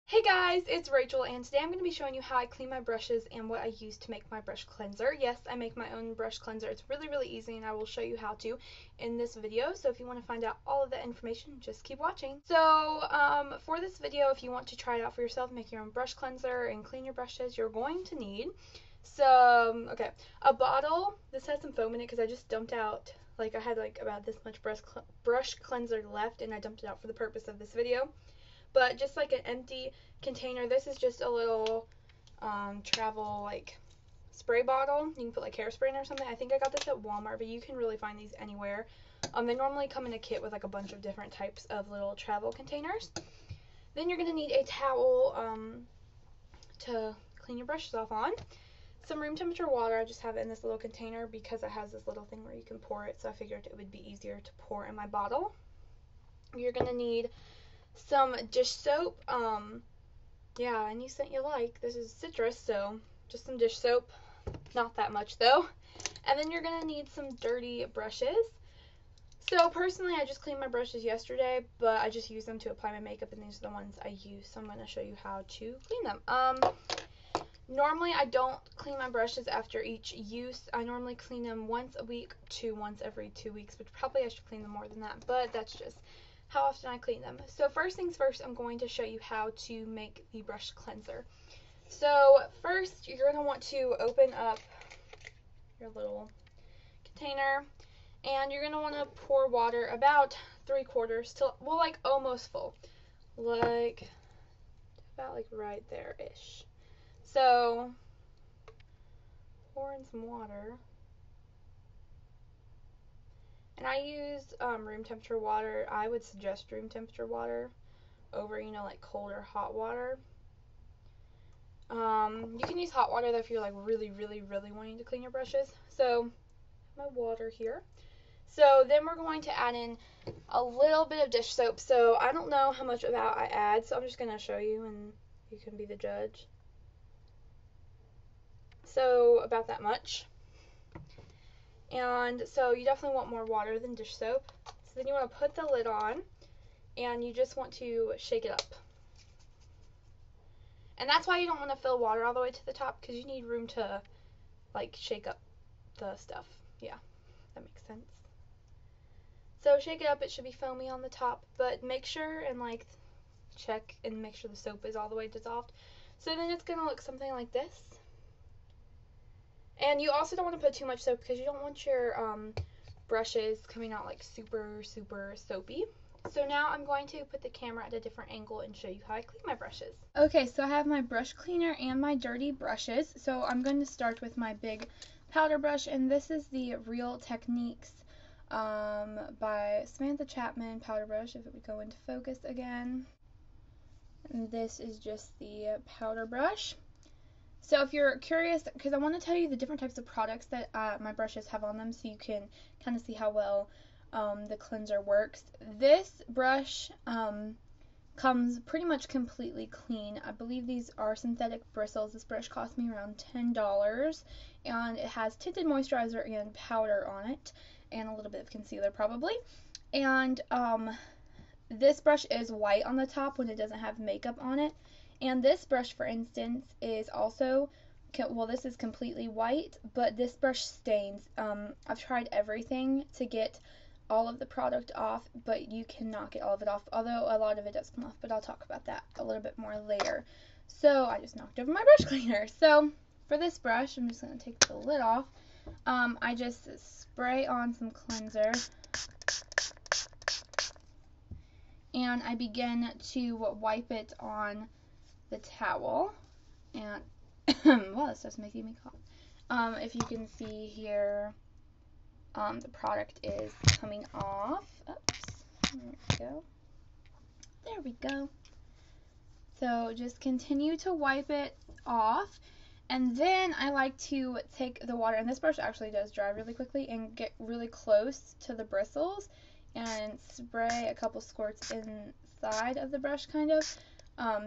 Hey guys, it's Rachel, and today I'm going to be showing you how I clean my brushes and what I use to make my brush cleanser. Yes, I make my own brush cleanser. It's really easy, and I will show you how to in this video. So if you want to find out all of that information, just keep watching. So for this video, if you want to try it out for yourself, make your own brush cleanser and clean your brushes, you're going to need a bottle. This has some foam in it because I just dumped out, I had about this much brush cleanser left, and I dumped it out for the purpose of this video. But just like an empty container, this is just a little travel spray bottle. You can put hairspray in or something. I think I got this at Walmart, but you can really find these anywhere. They normally come in a kit with a bunch of different types of little travel containers. Then you're going to need a towel to clean your brushes off on. Some room temperature water. I just have it in this little container because it has this little thing where you can pour it, so I figured it would be easier to pour in my bottle. You're going to need some dish soap, any scent you like. This is citrus, so just some dish soap, not that much though. And then you're gonna need some dirty brushes. So personally, I just cleaned my brushes yesterday, but I just use them to apply my makeup, and these are the ones I use, so I'm gonna show you how to clean them. Normally I don't clean my brushes after each use. I normally clean them once a week to once every 2 weeks, but probably I should clean them more than that, but that's just how often I clean them. So first things first, I'm going to show you how to make the brush cleanser. So first, you're going to want to open up your little container, and you're going to want to pour water about 3/4 till, almost full. About right there-ish. So pour in some water. And I use room temperature water. I would suggest room temperature water over, cold or hot water. You can use hot water though if you're really wanting to clean your brushes. So my water here. So then we're going to add in a little bit of dish soap. So I don't know how much of that I add, so I'm just going to show you and you can be the judge. So about that much. And so you definitely want more water than dish soap. So then you want to put the lid on, and you just want to shake it up. And that's why you don't want to fill water all the way to the top, because you need room to shake up the stuff. Yeah, that makes sense. So shake it up. It should be foamy on the top, but make sure and check and make sure the soap is all the way dissolved. So then it's going to look something like this. And you also don't want to put too much soap because you don't want your brushes coming out super soapy. So now I'm going to put the camera at a different angle and show you how I clean my brushes. Okay, so I have my brush cleaner and my dirty brushes. So I'm going to start with my big powder brush, and this is the Real Techniques by Samantha Chapman powder brush, if it would go into focus again. And this is just the powder brush. So if you're curious, because I want to tell you the different types of products that my brushes have on them, so you can kind of see how well the cleanser works. This brush comes pretty much completely clean. I believe these are synthetic bristles. This brush cost me around $10, and it has tinted moisturizer and powder on it, and a little bit of concealer probably. And this brush is white on the top when it doesn't have makeup on it. And this brush, for instance, is also, this is completely white, but this brush stains. I've tried everything to get all of the product off, but you cannot get all of it off, although a lot of it does come off, but I'll talk about that a little bit more later. So I just knocked over my brush cleaner. So for this brush, I'm just going to take the lid off. I just spray on some cleanser, and I begin to wipe it on the towel, and well, this stuff's making me cough. If you can see here, the product is coming off. Oops, there we go. So just continue to wipe it off, and then I like to take the water, and this brush actually does dry really quickly, and get really close to the bristles and spray a couple squirts inside of the brush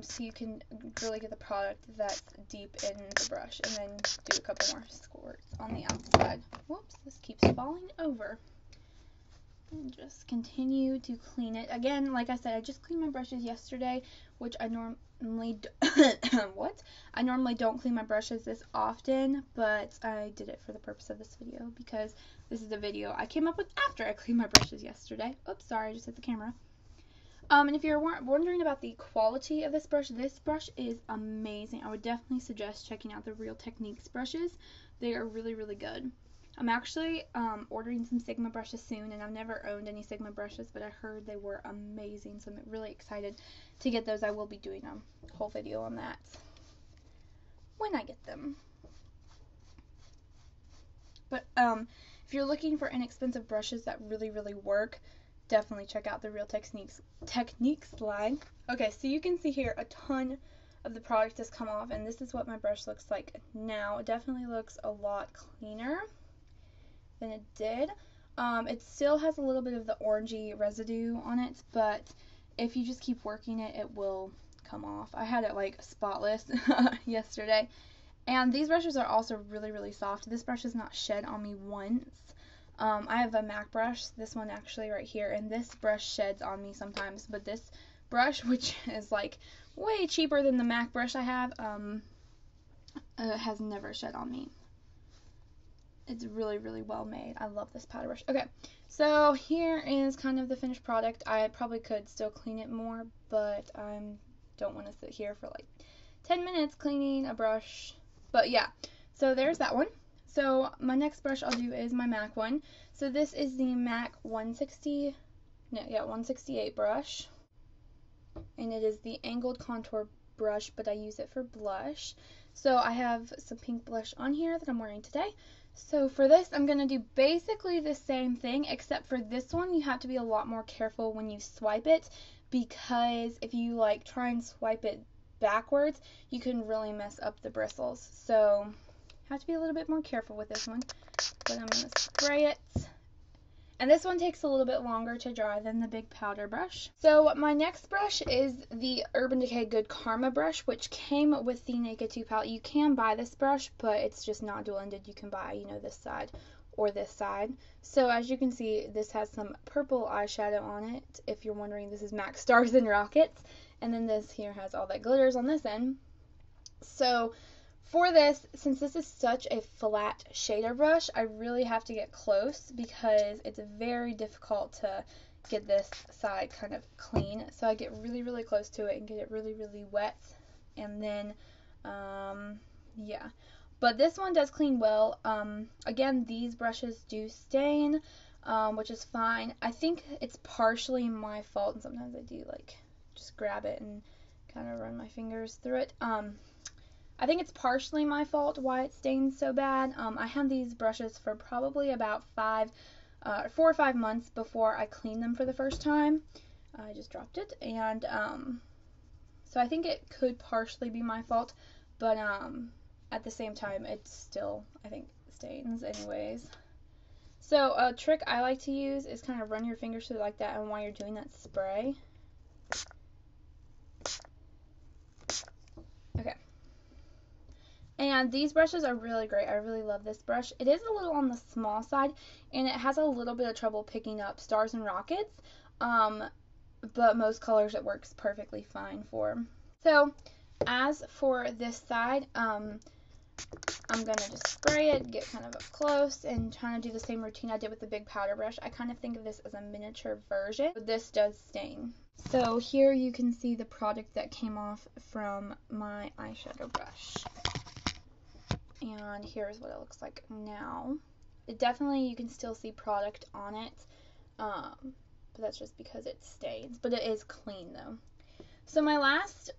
so you can really get the product that's deep in the brush, and then do a couple more squirts on the outside. Whoops, this keeps falling over. And just continue to clean it. Again, like I said, I just cleaned my brushes yesterday, which I normally I normally don't clean my brushes this often, but I did it for the purpose of this video because this is a video I came up with after I cleaned my brushes yesterday. Oops, sorry, I just hit the camera. And if you're wondering about the quality of this brush is amazing. I would definitely suggest checking out the Real Techniques brushes. They are really, really good. I'm actually ordering some Sigma brushes soon, and I've never owned any Sigma brushes, but I heard they were amazing, so I'm really excited to get those. I will be doing a whole video on that when I get them. But if you're looking for inexpensive brushes that really, really work, definitely check out the Real Techniques line. Okay, so you can see here a ton of the product has come off, and this is what my brush looks like now. It definitely looks a lot cleaner than it did. It still has a little bit of the orangey residue on it, but if you just keep working it, it will come off. I had it like spotless yesterday. And these brushes are also really, really soft. This brush has not shed on me once. I have a MAC brush, this one actually right here, and this brush sheds on me sometimes, but this brush, which is like way cheaper than the MAC brush I have, has never shed on me. It's really, really well made. I love this powder brush. Okay, so here is kind of the finished product. I probably could still clean it more, but I don't want to sit here for like 10 minutes cleaning a brush. But yeah, so there's that one. So my next brush I'll do is my MAC one. So this is the MAC 168 brush. And it is the angled contour brush, but I use it for blush. So I have some pink blush on here that I'm wearing today. So for this, I'm going to do basically the same thing, except for this one, you have to be a lot more careful when you swipe it, because if you like try and swipe it backwards, you can really mess up the bristles. So have to be a little bit more careful with this one, but I'm going to spray it. And this one takes a little bit longer to dry than the big powder brush. So my next brush is the Urban Decay Good Karma brush, which came with the Naked 2 palette. You can buy this brush, but it's just not dual-ended. You can buy, you know, this side or this side. So as you can see, this has some purple eyeshadow on it. If you're wondering, this is MAC Stars and Rockets. And then this here has all that glitters on this end. So for this, since this is such a flat shader brush, I really have to get close because it's very difficult to get this side kind of clean. So I get really, really close to it and get it really, really wet. And then, yeah. But this one does clean well. Again, these brushes do stain, which is fine. I think it's partially my fault, and sometimes I do like just grab it and kind of run my fingers through it. I think it's partially my fault why it stains so bad. I had these brushes for probably about 4 or 5 months before I cleaned them for the first time. I just dropped it, and so I think it could partially be my fault, but at the same time, it still, I think, stains anyways. So a trick I like to use is kind of run your fingers through like that, and while you're doing that, spray. Okay. And these brushes are really great. I really love this brush. It is a little on the small side, and it has a little bit of trouble picking up Stars and Rockets, but most colors it works perfectly fine for. So as for this side, I'm going to just spray it, get kind of up close, and trying to do the same routine I did with the big powder brush. I kind of think of this as a miniature version. This does stain. So here you can see the product that came off from my eyeshadow brush. And here's what it looks like now. It definitely, you can still see product on it, but that's just because it stains. But it is clean though. So my last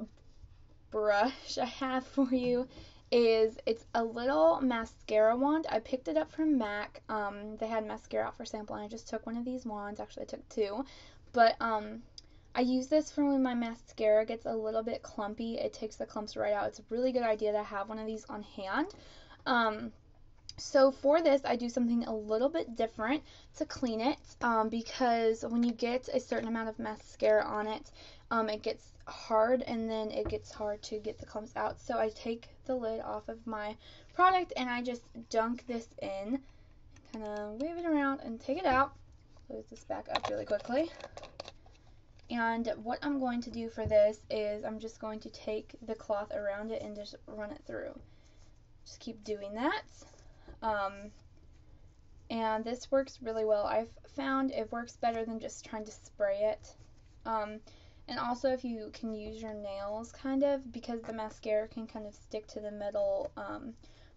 brush I have for you is, it's a little mascara wand. I picked it up from MAC. They had mascara out for sample, and I just took one of these wands. Actually, I took 2. But I use this for when my mascara gets a little bit clumpy. It takes the clumps right out. It's a really good idea to have one of these on hand. So for this, I do something a little bit different to clean it, because when you get a certain amount of mascara on it, it gets hard, and then it gets hard to get the clumps out. So I take the lid off of my product, and I just dunk this in, kind of wave it around and take it out close this back up really quickly. And what I'm going to do for this is I'm just going to take the cloth around it and just run it through. Just keep doing that. And this works really well. I've found it works better than just trying to spray it. And also if you can use your nails kind of, because the mascara can kind of stick to the metal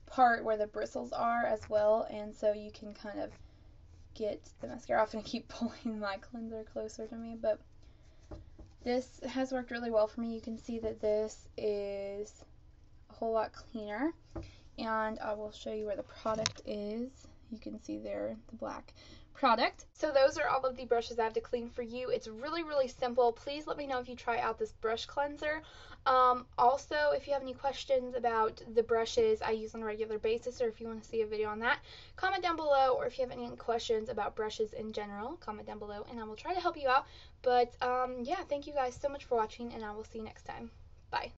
part where the bristles are as well, and so you can kind of get the mascara off. And I keep pulling my cleanser closer to me, but this has worked really well for me. You can see that this is a whole lot cleaner, and I will show you where the product is. You can see there the black product. So those are all of the brushes I have to clean for you. It's really, really simple. Please let me know if you try out this brush cleanser. Also, if you have any questions about the brushes I use on a regular basis, or if you want to see a video on that, comment down below. Or if you have any questions about brushes in general, comment down below and I will try to help you out. But yeah, thank you guys so much for watching, and I will see you next time. Bye.